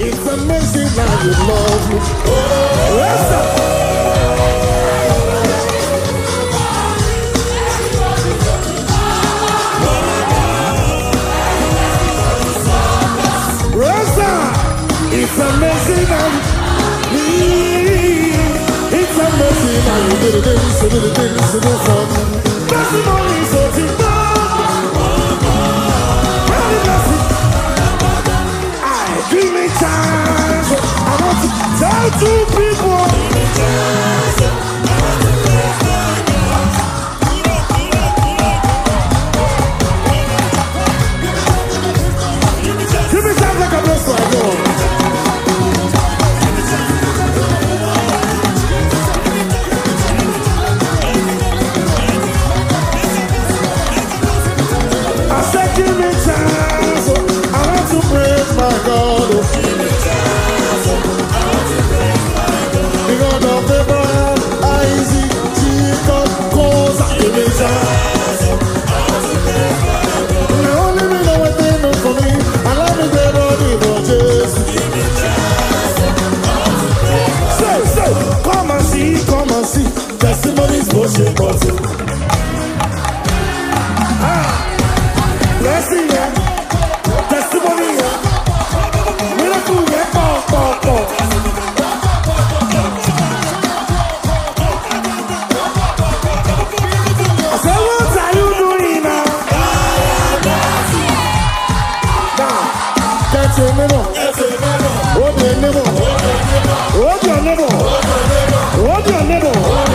It's amazing how you love me. Rasta. It's amazing how it's amazing how you do the things you do for me. Testimony so deep. Give me chance. I want to tell two people. Give me chance. Give me chance like a blessed one. I said give me chance. I want to praise my God. Give me chance. I want to praise my God. The God of Abraham, Isaac, Jacob, cause give me chance. I want to praise my God. The only thing that was there not for me, I love me the body for Jesus. Give me chance. I want to praise my God. Say, come and see, testimonies bullshit bottle. Blessing, yeah. Testimony, yeah. Miracle, yeah. I said, what are you doing now? Now, get your neighbor. Hold your neighbor. Hold your neighbor. Hold your neighbor.